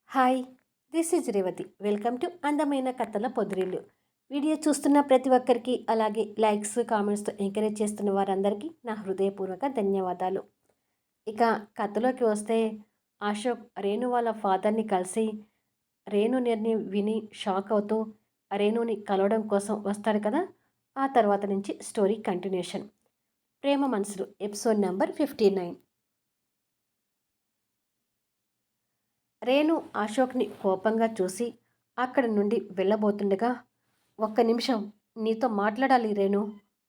Hi, this is Revathi. Welcome to అందమైన కథల పొదిరిల్లు. Video చూస్తున్న ప్రతి ఒక్కరికి, అలాగే లైక్స్, కామెంట్స్తో ఎంకరేజ్ చేస్తున్న వారందరికీ నా హృదయపూర్వక ధన్యవాదాలు. ఇక కథలోకి వస్తే, అశోక్ రేణు వాళ్ళ ఫాదర్ని కలిసి రేణు నిర్ణయం విని షాక్ అవుతూ రేణుని కలవడం కోసం వస్తాడు కదా. ఆ తర్వాత నుంచి స్టోరీ కంటిన్యూషన్. ప్రేమ మనసులు ఎపిసోడ్ నెంబర్ 59. రేణు అశోక్ని కోపంగా చూసి అక్కడి నుండి వెళ్ళబోతుండగా, ఒక్క నిమిషం నీతో మాట్లాడాలి రేణు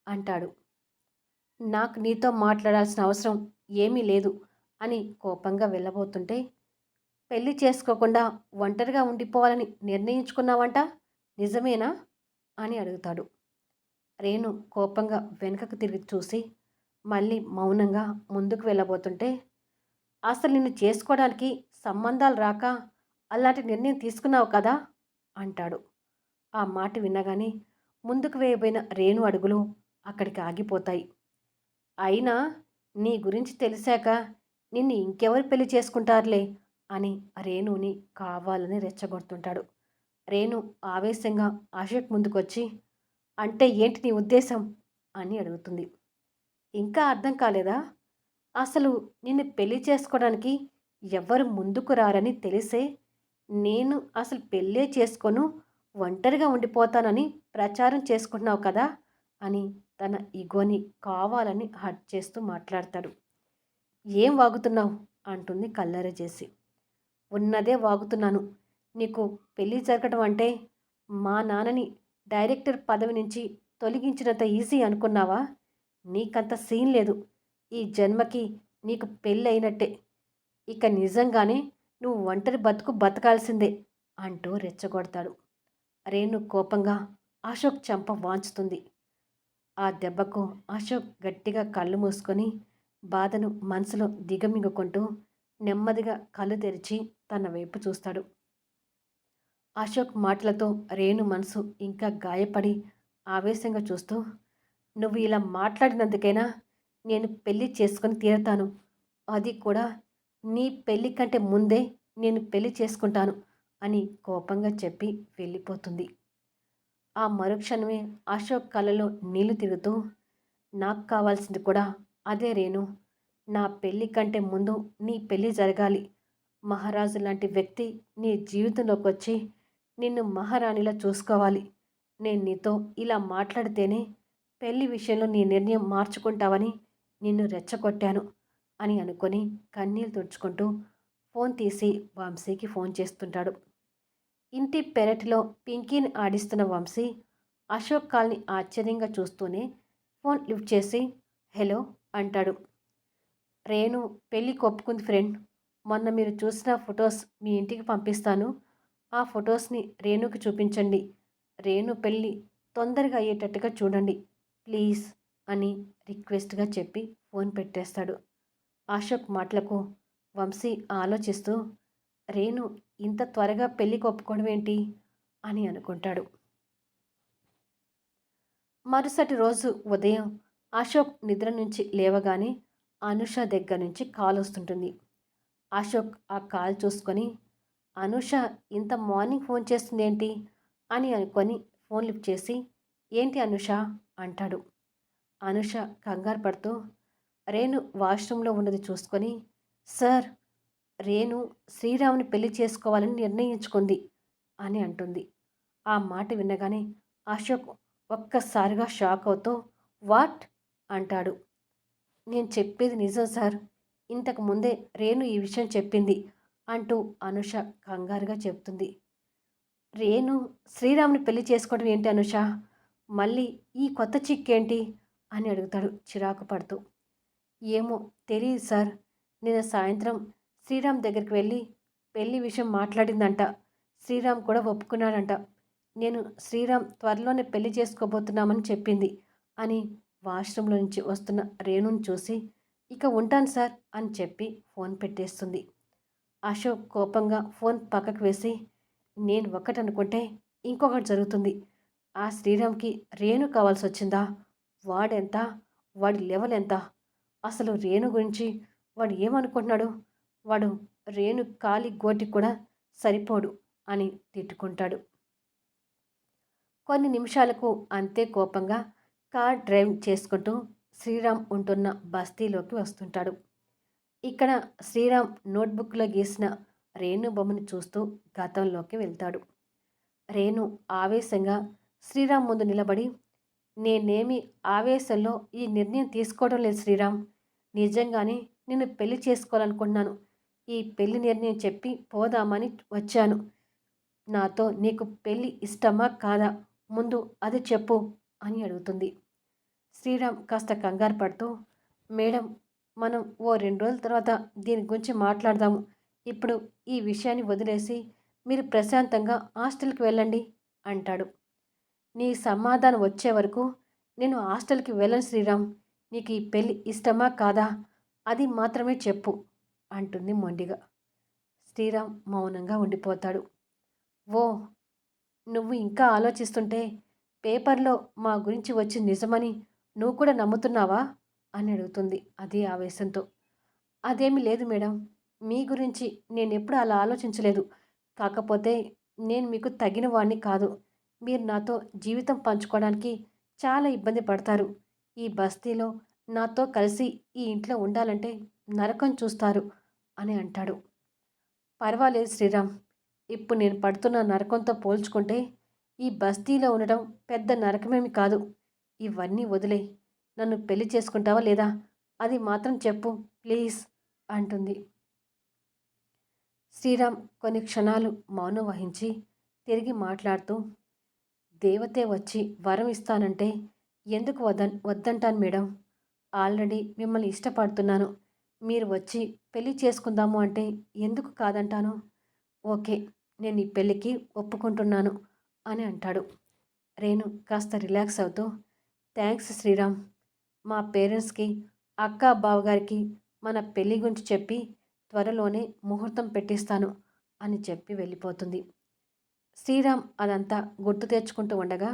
అంటాడు. నాకు నీతో మాట్లాడాల్సిన అవసరం ఏమీ లేదు అని కోపంగా వెళ్ళబోతుంటే, పెళ్లి చేసుకోకుండా ఒంటరిగా ఉండిపోవాలని నిర్ణయించుకున్నావంట, నిజమేనా అని అడుగుతాడు. రేణు కోపంగా వెనుకకు తిరిగి చూసి మళ్ళీ మౌనంగా ముందుకు వెళ్ళబోతుంటే, అసలు నిన్ను చేసుకోవడానికి సంబంధాలు రాక అలాంటి నిర్ణయం తీసుకున్నావు కదా అంటాడు. ఆ మాట వినగానే ముందుకు వేయబోయిన రేణు అడుగులు అక్కడికి ఆగిపోతాయి. అయినా నీ గురించి తెలిసాక నిన్ను ఇంకెవరు పెళ్లి చేసుకుంటారులే అని రేణుని కావాలని రెచ్చగొడుతుంటాడు. రేణు ఆవేశంగా అశోక్ ముందుకొచ్చి, అంటే ఏంటి నీ ఉద్దేశం అని అడుగుతుంది. ఇంకా అర్థం కాలేదా? అసలు నిన్ను పెళ్లి చేసుకోవడానికి ఎవ్వరు ముందుకు రారని తెలిసే నేను అసలు పెళ్ళే చేసుకోను, ఒంటరిగా ఉండిపోతానని ప్రచారం చేసుకుంటున్నావు కదా అని తన ఇగోని కావాలని హర్ట్ చేస్తూ మాట్లాడతాడు. ఏం వాగుతున్నావు అంటుంది కల్లెర చేసి. ఉన్నదే వాగుతున్నాను. నీకు పెళ్ళి జరగడం అంటే మా నాన్నని డైరెక్టర్ పదవి నుంచి తొలగించినంత ఈజీ అనుకున్నావా? నీకంత సీన్ లేదు. ఈ జన్మకి నీకు పెళ్ళి అయినట్టే. ఇక నిజంగానే నువ్వు ఒంటరి బతుకు బతకాల్సిందే అంటూ రెచ్చగొడతాడు. రేణు కోపంగా అశోక్ చెంప వాంచుతుంది. ఆ దెబ్బకు అశోక్ గట్టిగా కళ్ళు మూసుకొని బాధను మనసులో దిగమింగుకుంటూ నెమ్మదిగా కళ్ళు తెరిచి తన వైపు చూస్తాడు. అశోక్ మాటలతో రేణు మనసు ఇంకా గాయపడి ఆవేశంగా చూస్తూ, నువ్వు ఇలా మాట్లాడినందుకైనా నేను పెళ్లి చేసుకొని తీరతాను. అది కూడా నీ పెళ్లి కంటే ముందే నేను పెళ్లి చేసుకుంటాను అని కోపంగా చెప్పి వెళ్ళిపోతుంది. ఆ మరుక్షణమే అశోక్ కళ్ళలో నీళ్లు తిరుగుతూ, నాకు కావాల్సింది కూడా అదే రేణు. నా పెళ్లి కంటే ముందు నీ పెళ్లి జరగాలి. మహారాజు లాంటి వ్యక్తి నీ జీవితంలోకి వచ్చి నిన్ను మహారాణిలా చూసుకోవాలి. నేను నీతో ఇలా మాట్లాడితేనే పెళ్లి విషయంలో నీ నిర్ణయం మార్చుకుంటావని నిన్ను రెచ్చగొట్టాను అని అనుకొని కన్నీళ్ళు తుడుచుకుంటూ ఫోన్ తీసి వంశీకి ఫోన్ చేస్తుంటాడు. ఇంటి పెరటిలో పింకీని ఆడిస్తున్న వంశీ అశోక్ కాల్ని ఆశ్చర్యంగా చూస్తూనే ఫోన్ లిఫ్ట్ చేసి హలో అంటాడు. రేణు పెళ్ళి ఒప్పుకుంది ఫ్రెండ్. మొన్న మీరు చూసిన ఫొటోస్ మీ ఇంటికి పంపిస్తాను. ఆ ఫొటోస్ని రేణుకి చూపించండి. రేణు పెళ్ళి తొందరగా అయ్యేటట్టుగా చూడండి ప్లీజ్ అని రిక్వెస్ట్గా చెప్పి ఫోన్ పెట్టేస్తాడు. అశోక్ మాటలకు వంశీ ఆలోచిస్తూ, రేణు ఇంత త్వరగా పెళ్ళికి ఒప్పుకోవడం ఏంటి అని అనుకుంటాడు. మరుసటి రోజు ఉదయం అశోక్ నిద్ర నుంచి లేవగానే అనుష దగ్గర నుంచి కాల్ వస్తుంటుంది. అశోక్ ఆ కాల్ చూసుకొని, అనుష ఇంత మార్నింగ్ ఫోన్ చేస్తుంది ఏంటి అని అనుకొని ఫోన్ లిఫ్ట్ చేసి, ఏంటి అనుష అంటాడు. అనుష కంగారు పడుతూ రేణు వాష్రూమ్లో ఉన్నది చూసుకొని, సార్ రేణు శ్రీరాముని పెళ్లి చేసుకోవాలని నిర్ణయించుకుంది అని అంటుంది. ఆ మాట వినగానే అశోక్ ఒక్కసారిగా షాక్ అవుతూ వాట్ అంటాడు. నేను చెప్పేది నిజం సార్. ఇంతకు ముందే రేణు ఈ విషయం చెప్పింది అంటూ అనుష కంగారుగా చెప్తుంది. రేణు శ్రీరాముని పెళ్లి చేసుకోవడం ఏంటి అనుష? మళ్ళీ ఈ కొత్త చిక్కేంటి అని అడుగుతాడు చిరాకు పడుతూ. ఏమో తెలియదు సార్. నిన్న సాయంత్రం శ్రీరామ్ దగ్గరికి వెళ్ళి పెళ్లి విషయం మాట్లాడిందంట. శ్రీరామ్ కూడా ఒప్పుకున్నాడంట. నేను శ్రీరామ్ త్వరలోనే పెళ్లి చేసుకోబోతున్నామని చెప్పింది అని వాష్రూమ్లో నుంచి వస్తున్న రేణుని చూసి, ఇక ఉంటాను సార్ అని చెప్పి ఫోన్ పెట్టేస్తుంది. అశోక్ కోపంగా ఫోన్ పక్కకు వేసి, నేను ఒకటి అనుకుంటే ఇంకొకటి జరుగుతుంది. ఆ శ్రీరామ్కి రేణు కావాల్సి వచ్చిందా? వాడెంత? వాడి లెవెల్ ఎంత? అసలు రేణు గురించి వాడు ఏమనుకుంటున్నాడు? వాడు రేణు కాలి గోటి కూడా సరిపోడు అని తిట్టుకుంటాడు. కొన్ని నిమిషాలకు అంతే కోపంగా కార్ డ్రైవ్ చేసుకుంటూ శ్రీరామ్ ఉంటున్న బస్తీలోకి వస్తుంటాడు. ఇక్కడ శ్రీరామ్ నోట్బుక్లో గీసిన రేణు బొమ్మను చూస్తూ గతంలోకి వెళ్తాడు. రేణు ఆవేశంగా శ్రీరామ్ ముందు నిలబడి, నేనేమి ఆవేశంలో ఈ నిర్ణయం తీసుకోవడం లేదు శ్రీరామ్. నిజంగానే నిన్ను పెళ్లి చేసుకోవాలనుకుంటున్నాను. ఈ పెళ్లి నిర్ణయం చెప్పి పోదామని వచ్చాను. నాతో నీకు పెళ్లి ఇష్టమా కాదా? ముందు అది చెప్పు అని అడుగుతుంది. శ్రీరామ్ కాస్త కంగారు పడుతూ, మేడం, మనం ఓ 2 రోజుల తర్వాత దీని గురించి మాట్లాడదాము. ఇప్పుడు ఈ విషయాన్ని వదిలేసి మీరు ప్రశాంతంగా హాస్టల్కి వెళ్ళండి అంటాడు. నీ సమాధానం వచ్చే వరకు నేను హాస్టల్కి వెళ్ళను శ్రీరామ్. నీకు ఈ పెళ్ళి ఇష్టమా కాదా అది మాత్రమే చెప్పు అంటుంది మొండిగా. శ్రీరామ్ మౌనంగా ఉండిపోతాడు. ఓ, నువ్వు ఇంకా ఆలోచిస్తుంటే పేపర్లో మా గురించి వచ్చి నిజమని నువ్వు కూడా నమ్ముతున్నావా అని అడుగుతుంది అదే ఆవేశంతో. అదేమీ లేదు మేడం, మీ గురించి నేనెప్పుడు అలా ఆలోచించలేదు. కాకపోతే నేను మీకు తగిన వాడిని కాదు. మీరు నాతో జీవితం పంచుకోవడానికి చాలా ఇబ్బంది పడతారు. ఈ బస్తీలో నాతో కలిసి ఈ ఇంట్లో ఉండాలంటే నరకం చూస్తారు అని అంటాడు. పర్వాలేదు శ్రీరామ్, ఇప్పుడు నేను పడుతున్న నరకంతో పోల్చుకుంటే ఈ బస్తీలో ఉండడం పెద్ద నరకమేమి కాదు. ఇవన్నీ వదిలే, నన్ను పెళ్లి చేసుకుంటావా లేదా అది మాత్రం చెప్పు ప్లీజ్ అంటుంది. శ్రీరామ్ కొన్ని క్షణాలు మౌనం వహించి తిరిగి మాట్లాడుతూ, దేవతే వచ్చి వరం ఇస్తానంటే ఎందుకు వద్దంటాను మేడం. ఆల్రెడీ మిమ్మల్ని ఇష్టపడుతున్నాను. మీరు వచ్చి పెళ్లి చేసుకుందాము అంటే ఎందుకు కాదంటాను. ఓకే, నేను ఈ పెళ్ళికి ఒప్పుకుంటున్నాను అని అంటాడు. రేణు కాస్త రిలాక్స్ అవుతూ, థ్యాంక్స్ శ్రీరామ్. మా పేరెంట్స్కి, అక్క బావగారికి మన పెళ్లి గురించి చెప్పి త్వరలోనే ముహూర్తం పెట్టిస్తాను అని చెప్పి వెళ్ళిపోతుంది. శ్రీరామ్ అదంతా గుర్తు తెచ్చుకుంటూ ఉండగా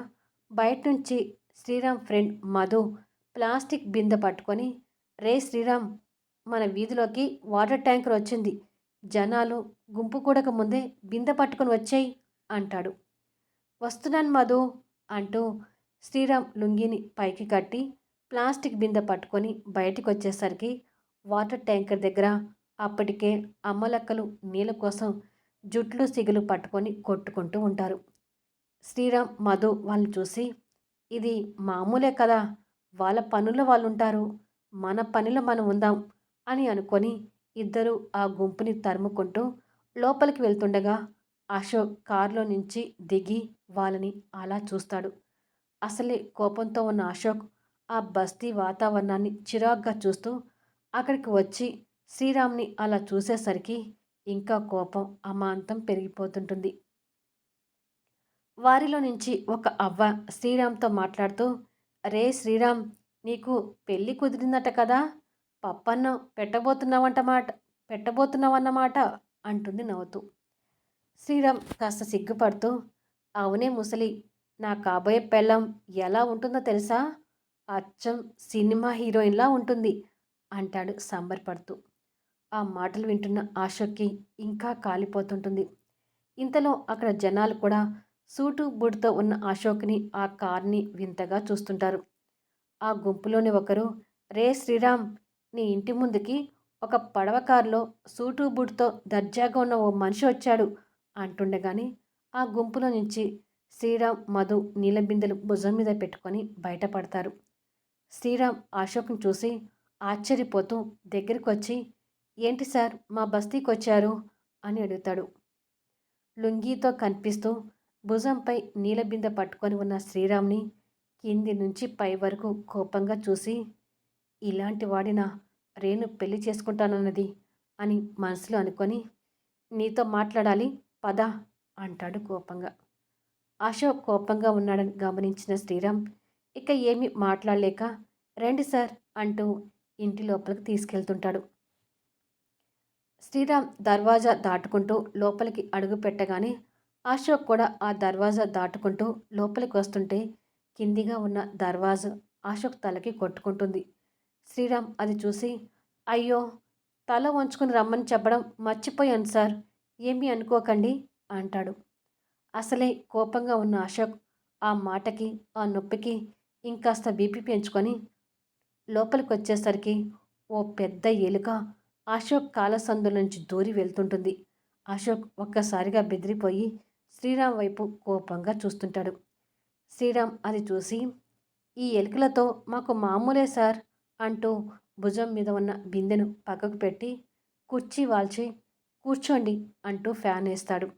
బయట నుంచి శ్రీరామ్ ఫ్రెండ్ మధు ప్లాస్టిక్ బిందె పట్టుకొని, రే శ్రీరామ్, మన వీధిలోకి వాటర్ ట్యాంకర్ వచ్చింది. జనాలు గుంపు కూడక ముందే బిందె పట్టుకొని వచ్చేయి అంటాడు. వస్తున్నాను మధు అంటూ శ్రీరామ్ లుంగిని పైకి కట్టి ప్లాస్టిక్ బిందె పట్టుకొని బయటికి వచ్చేసరికి వాటర్ ట్యాంకర్ దగ్గర అప్పటికే అమ్మలక్కలు నీళ్ళ కోసం జుట్లు సిగులు పట్టుకొని కొట్టుకుంటూ ఉంటారు. శ్రీరామ్ మధు వాళ్ళని చూసి, ఇది మామూలే కదా, వాళ్ళ పనుల్లో వాళ్ళు ఉంటారు, మన పనిలో మనం ఉందాం అని అనుకొని ఇద్దరూ ఆ గుంపుని తరుముకుంటూ లోపలికి వెళ్తుండగా అశోక్ కారులో నుంచి దిగి వాళ్ళని అలా చూస్తాడు. అసలే కోపంతో ఉన్న అశోక్ ఆ బస్తీ వాతావరణాన్ని చిరాగ్గా చూస్తూ అక్కడికి వచ్చి శ్రీరామ్ని అలా చూసేసరికి ఇంకా కోపం అమాంతం పెరిగిపోతుంటుంది. వారిలో నుంచి ఒక అవ్వ శ్రీరామ్తో మాట్లాడుతూ, రే శ్రీరామ్, నీకు పెళ్ళి కుదిరిందట కదా, పప్పన్నం పెట్టబోతున్నావన్నమాట అంటుంది నవ్వుతూ. శ్రీరామ్ కాస్త సిగ్గుపడుతూ, అవునే ముసలి, నా కాబోయే పెళ్ళం ఎలా ఉంటుందో తెలుసా, అచ్చం సినిమా హీరోయిన్లా ఉంటుంది అంటాడు సంబరపడుతూ. ఆ మాటలు వింటున్న ఆశోక్కి ఇంకా కాలిపోతుంటుంది. ఇంతలో అక్కడ జనాలు కూడా సూటు బూటుతో ఉన్న అశోక్ని, ఆ కార్ని వింతగా చూస్తుంటారు. ఆ గుంపులోని ఒకరు, రే శ్రీరామ్, నీ ఇంటి ముందుకి ఒక పడవ కారులో సూటు బూటుతో దర్జాగా ఉన్న ఓ మనిషి వచ్చాడు అంటుండగానే ఆ గుంపులో నుంచి శ్రీరామ్ మధు నీళ్ళ బిందెలు భుజం మీద పెట్టుకొని బయటపడతారు. శ్రీరామ్ అశోక్ని చూసి ఆశ్చర్యపోతూ దగ్గరికి వచ్చి, ఏంటి సార్ మా బస్తీకి వచ్చారు అని అడుగుతాడు. లుంగీతో కనిపిస్తూ భుజంపై నీళ్ళ బిందె పట్టుకొని ఉన్న శ్రీరామ్ని కింది నుంచి పై వరకు కోపంగా చూసి, ఇలాంటి వాడిన రేణు పెళ్లి చేసుకుంటానన్నది అని మనసులో అనుకొని, నీతో మాట్లాడాలి పద అంటాడు కోపంగా. అశోక్ కోపంగా ఉన్నాడని గమనించిన శ్రీరామ్ ఇక ఏమీ మాట్లాడలేక, రండి సార్ అంటూ ఇంటి లోపలికి తీసుకెళ్తుంటాడు. శ్రీరామ్ దర్వాజా దాటుకుంటూ లోపలికి అడుగు పెట్టగానే అశోక్ కూడా ఆ దర్వాజా దాటుకుంటూ లోపలికి వస్తుంటే కిందిగా ఉన్న దర్వాజా అశోక్ తలకి కొట్టుకుంటుంది. శ్రీరామ్ అది చూసి, అయ్యో, తల వంచుకుని రమ్మని చెప్పడం మర్చిపోయాను సార్, ఏమీ అనుకోకండి అంటాడు. అసలే కోపంగా ఉన్న అశోక్ ఆ మాటకి, ఆ నొప్పికి ఇంకాస్త బీపీ పెంచుకొని లోపలికొచ్చేసరికి ఓ పెద్ద ఎలుక అశోక్ కాళ్ళ నుంచి దూరి వెళ్తుంటుంది. అశోక్ ఒక్కసారిగా బెదిరిపోయి శ్రీరామ్ వైపు కోపంగా చూస్తుంటాడు. శ్రీరామ్ అది చూసి, "ఈ ఎలుకలతో మాకు మామూలే సార్" అంటూ భుజం మీద ఉన్న బిందెను పక్కకు పెట్టి కుర్చీ వాల్చి, "కూర్చోండి" అంటూ ఫ్యాన్ వేస్తాడు.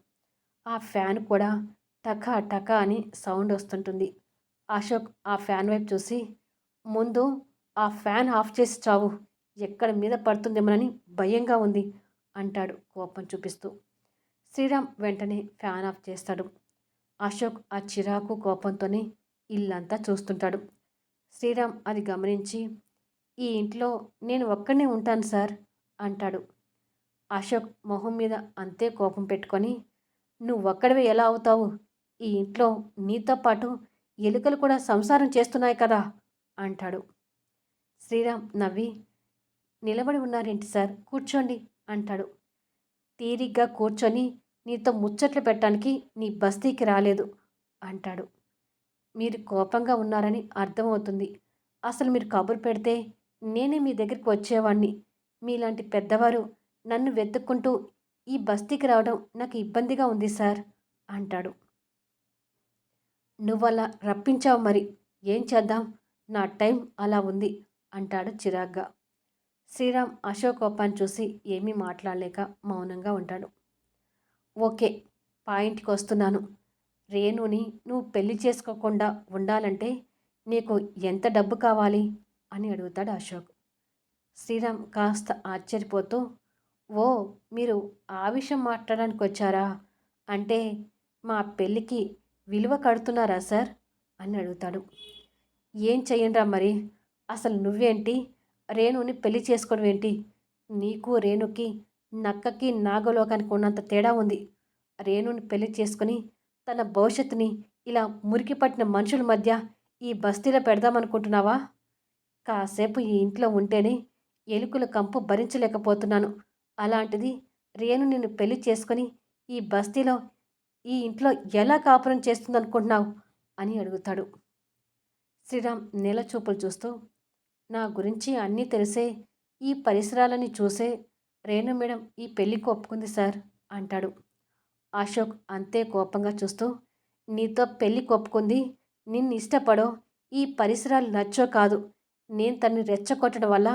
ఆ ఫ్యాన్ కూడా టకా టకా అని సౌండ్ వస్తుంటుంది. అశోక్ ఆ ఫ్యాన్ వైపు చూసి, "ముందు ఆ ఫ్యాన్ ఆఫ్ చేసి చావు, ఎక్కడ మీద పడుతుందేమోనని భయంగా ఉంది" అంటాడు కోపం చూపిస్తూ. శ్రీరామ్ వెంటనే ఫ్యాన్ ఆఫ్ చేస్తాడు. అశోక్ ఆ చిరాకు కోపంతోనే ఇల్లంతా చూస్తుంటాడు. శ్రీరామ్ అది గమనించి, "ఈ ఇంట్లో నేను ఒక్కడే ఉంటాను సార్" అంటాడు. అశోక్ మొహం మీద అంతే కోపం పెట్టుకొని, "నువ్వొక్కడివే ఎలా అవుతావు? ఈ ఇంట్లో నీతో పాటు ఎలుకలు కూడా సంసారం చేస్తున్నాయి కదా" అంటాడు. శ్రీరామ్ నవ్వి, "నిలబడి ఉన్నారేంటి సార్, కూర్చోండి" అంటాడు. "తీరిగ్గా కూర్చొని నీతో ముచ్చట్లు పెట్టడానికి నీ బస్తీకి రాలేదు" అంటాడు. "మీరు కోపంగా ఉన్నారని అర్థమవుతుంది. అసలు మీరు కబురు పెడితే నేనే మీ దగ్గరికి వచ్చేవాణ్ణి. మీలాంటి పెద్దవారు నన్ను వెతుక్కుంటూ ఈ బస్తీకి రావడం నాకు ఇబ్బందిగా ఉంది సార్" అంటాడు. "నువ్వలా రప్పించావు మరి, ఏం చేద్దాం, నా టైం అలా ఉంది" అంటాడు చిరాగ్గా. శ్రీరామ్ అశోక్ కోపాన్ని చూసి ఏమీ మాట్లాడలేక మౌనంగా ఉంటాడు. "ఓకే, పాయింట్కి వస్తున్నాను. రేణుని నువ్వు పెళ్లి చేసుకోకుండా ఉండాలంటే నీకు ఎంత డబ్బు కావాలి" అని అడుగుతాడు అశోక్. శ్రీరామ్ కాస్త ఆశ్చర్యపోతూ, "ఓ, మీరు ఆ విషయం మాట్లాడడానికి వచ్చారా? అంటే మా పెళ్ళికి విలువ కడుతున్నారా సార్" అని అడుగుతాడు. "ఏం చెయ్యండ్రా మరి, అసలు నువ్వేంటి, రేణుని పెళ్లి చేసుకోవడం ఏంటి? నీకు రేణుకి నక్కకి నాగలోకానికి ఉన్నంత తేడా ఉంది. రేణుని పెళ్లి చేసుకుని తన భవిష్యత్తుని ఇలా మురికి పట్టిన మనుషుల మధ్య ఈ బస్తీలో పెడదామనుకుంటున్నావా? కాసేపు ఈ ఇంట్లో ఉంటేనే ఎలుకల కంపు భరించలేకపోతున్నాను. అలాంటిది రేణు నిన్ను పెళ్లి చేసుకొని ఈ బస్తీలో ఈ ఇంట్లో ఎలా కాపురం చేస్తుందనుకుంటున్నావు" అని అడుగుతాడు. శ్రీరామ్ నేలచూపులు చూస్తూ, "నా గురించి అన్నీ తెలిసే, ఈ పరిసరాలని చూసే రేణు మేడం ఈ పెళ్ళికి ఒప్పుకుంది సార్" అంటాడు. అశోక్ అంతే కోపంగా చూస్తూ, "నీతో పెళ్ళి ఒప్పుకుంది నిన్ను ఇష్టపడో, ఈ పరిసరాలు నచ్చో కాదు. నేను తన్ని రెచ్చగొట్టడం వల్ల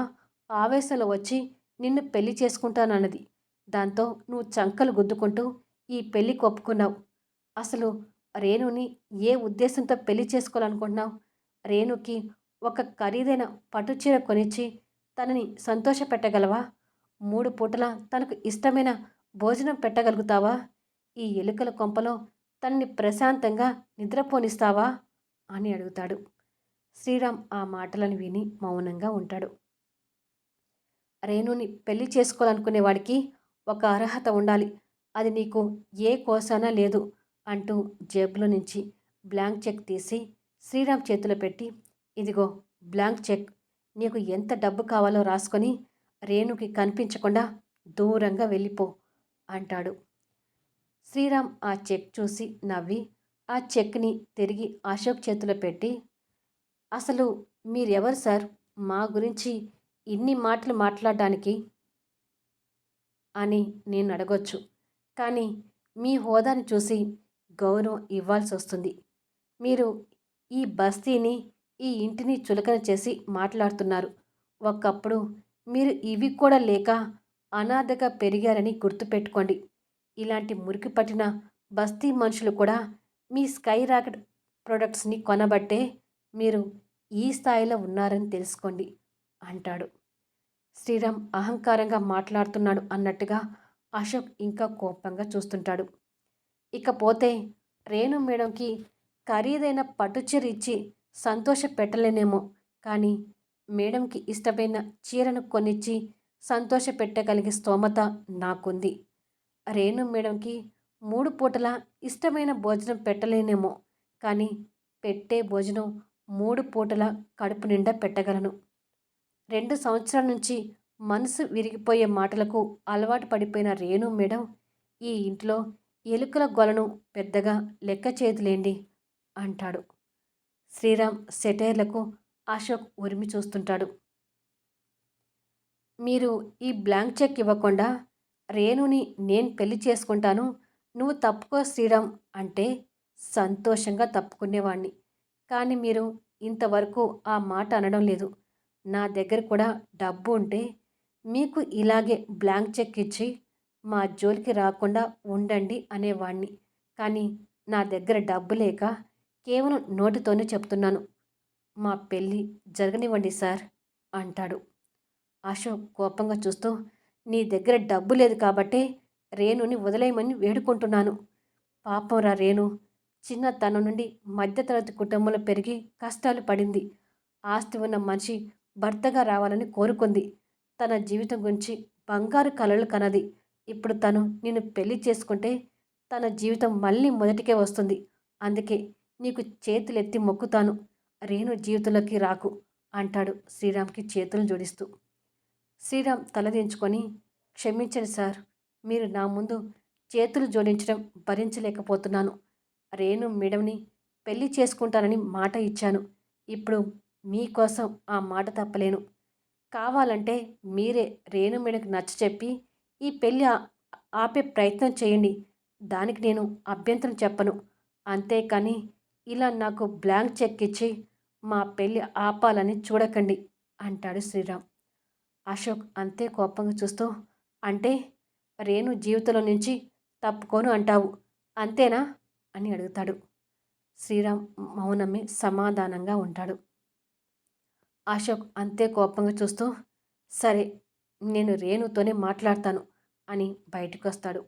ఆవేశంలో వచ్చి నిన్ను పెళ్లి చేసుకుంటానన్నది. దాంతో నువ్వు చంకలు గుద్దుకుంటూ ఈ పెళ్ళికి ఒప్పుకున్నావు. అసలు రేణుని ఏ ఉద్దేశంతో పెళ్లి చేసుకోవాలనుకుంటున్నావు? రేణుకి ఒక ఖరీదైన పట్టుచీర కొనిచ్చి తనని సంతోషపెట్టగలవా? 3 పూటలా తనకు ఇష్టమైన భోజనం పెట్టగలుగుతావా? ఈ ఎలుకల కొంపలో తనని ప్రశాంతంగా నిద్రపోనిస్తావా" అని అడుగుతాడు. శ్రీరామ్ ఆ మాటలను విని మౌనంగా ఉంటాడు. "రేణుని పెళ్లి చేసుకోవాలనుకునేవాడికి ఒక అర్హత ఉండాలి. అది నీకు ఏ కోశానా లేదు" అంటూ జేబులో నుంచి బ్లాంక్ చెక్ తీసి శ్రీరామ్ చేతిలో పెట్టి, "ఇదిగో బ్లాంక్ చెక్. నీకు ఎంత డబ్బు కావాలో రాసుకొని రేణుకి కనిపించకుండా దూరంగా వెళ్ళిపో" అంటాడు. శ్రీరామ్ ఆ చెక్ చూసి నవ్వి ఆ చెక్ని తిరిగి అశోక్ చేతిలో పెట్టి, "అసలు మీరెవరు సార్, మా గురించి ఇన్ని మాటలు మాట్లాడడానికి" అని నేను అడగొచ్చు. కానీ మీ హోదాని చూసి గౌరవం ఇవ్వాల్సి వస్తుంది. మీరు ఈ బస్తీని, ఈ ఇంటిని చులకన చేసి మాట్లాడుతున్నారు. ఒకప్పుడు మీరు ఇవి కూడా లేక అనాథగా పెరిగారని గుర్తుపెట్టుకోండి. ఇలాంటి మురికి పట్టిన బస్తీ మనుషులు కూడా మీ స్కై రాకెట్ ప్రొడక్ట్స్ని కొనబట్టే మీరు ఈ స్థాయిలో ఉన్నారని తెలుసుకోండి" అంటాడు. శ్రీరామ్ అహంకారంగా మాట్లాడుతున్నాడు అన్నట్టుగా అశోక్ ఇంకా కోపంగా చూస్తుంటాడు. ఇకపోతే రేణు మేడంకి ఖరీదైన పట్టుచీర ఇచ్చి సంతోష పెట్టలేనేమో, కానీ మేడంకి ఇష్టమైన చీరను కొనిచ్చి సంతోష పెట్టగలిగే స్తోమత నాకుంది. రేణు మేడంకి 3 పూటల ఇష్టమైన భోజనం పెట్టలేనేమో, కానీ పెట్టే భోజనం 3 పూటల కడుపు నిండా పెట్టగలను. 2 సంవత్సరాల నుంచి మనసు విరిగిపోయే మాటలకు అలవాటు పడిపోయిన రేణు మేడం ఈ ఇంట్లో ఎలుకల గొలను పెద్దగా లెక్క చేయదులేండి అంటాడు. శ్రీరామ్ సెటైర్లకు అశోక్ ఉరిమి చూస్తుంటాడు. మీరు ఈ బ్లాంక్ చెక్ ఇవ్వకుండా రేణుని నేను పెళ్లి చేసుకుంటాను, నువ్వు తప్పుకో శ్రీరామ్ అంటే సంతోషంగా తప్పుకునేవాణ్ణి. కానీ మీరు ఇంతవరకు ఆ మాట అనడం లేదు. నా దగ్గర కూడా డబ్బు ఉంటే మీకు ఇలాగే బ్లాంక్ చెక్ ఇచ్చి మా జోలికి రాకుండా ఉండండి అనేవాణ్ణి. కానీ నా దగ్గర డబ్బు లేక కేవలం నోటితోనే చెప్తున్నాను. మా పెళ్ళి జరగనివ్వండి సార్ అంటాడు. అశోక్ కోపంగా చూస్తూ, నీ దగ్గర డబ్బు లేదు కాబట్టే రేణుని వదిలేయమని వేడుకుంటున్నాను. పాపంరా రేణు చిన్నతనం నుండి మధ్యతరగతి కుటుంబంలో పెరిగి కష్టాలు పడింది. ఆస్తి ఉన్న మనిషి భర్తగా రావాలని కోరుకుంది. తన జీవితం గురించి బంగారు కలలు కనది. ఇప్పుడు తను నిన్ను పెళ్లి చేసుకుంటే తన జీవితం మళ్ళీ మొదటికే వస్తుంది. అందుకే నీకు చేతులెత్తి మొక్కుతాను, రేణు జీవితంలోకి రాకు అంటాడు శ్రీరామ్కి చేతులు జోడిస్తూ. శ్రీరామ్ తలదించుకొని, క్షమించండి సార్, మీరు నా ముందు చేతులు జోడించడం భరించలేకపోతున్నాను. రేణు మేడంని పెళ్లి చేసుకుంటానని మాట ఇచ్చాను. ఇప్పుడు మీకోసం ఆ మాట తప్పలేను. కావాలంటే మీరే రేణు మేడకు నచ్చచెప్పి ఈ పెళ్ళి ఆపే ప్రయత్నం చేయండి. దానికి నేను అభ్యంతరం చెప్పను. అంతేకాని ఇలా నాకు బ్లాంక్ చెక్ ఇచ్చి మా పెళ్ళి ఆపాలని చూడకండి అంటాడు శ్రీరామ్. అశోక్ అంతే కోపంగా చూస్తూ, అంటే రేణు జీవితంలో నుంచి తప్పుకోను అంటావు అంతేనా అని అడుగుతాడు. శ్రీరామ్ మౌనమే సమాధానంగా ఉంటాడు. అశోక్ అంతే కోపంగా చూస్తూ, సరే నేను రేణుతోనే మాట్లాడతాను అని బయటకు వస్తాడు.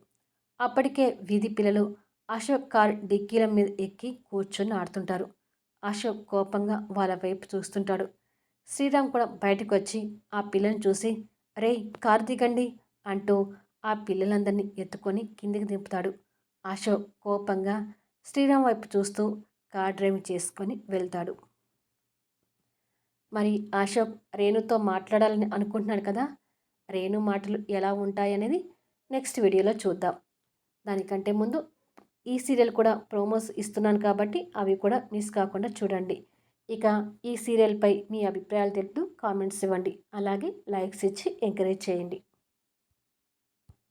అప్పటికే వీధి పిల్లలు అశోక్ కార్ డిక్కీల మీద ఎక్కి కూర్చొని ఆడుతుంటారు. అశోక్ కోపంగా వాళ్ళ వైపు చూస్తుంటాడు. శ్రీరామ్ కూడా బయటకు వచ్చి ఆ పిల్లని చూసి, రేయ్ కారు దిగండి అంటూ ఆ పిల్లలందరినీ ఎత్తుకొని కిందికి దింపుతాడు. అశోక్ కోపంగా శ్రీరామ్ వైపు చూస్తూ కార్ డ్రైవింగ్ చేసుకొని వెళ్తాడు. మరి అశోక్ రేణుతో మాట్లాడాలని అనుకుంటున్నాడు కదా, రేణు మాటలు ఎలా ఉంటాయనేది నెక్స్ట్ వీడియోలో చూద్దాం. దానికంటే ముందు ఈ సీరియల్ కూడా ప్రోమోస్ ఇస్తున్నాను కాబట్టి అవి కూడా మిస్ కాకుండా చూడండి. ఇక ఈ సీరియల్పై మీ అభిప్రాయాలు తెలుపుతూ కామెంట్స్ ఇవ్వండి. అలాగే లైక్స్ ఇచ్చి ఎంకరేజ్ చేయండి.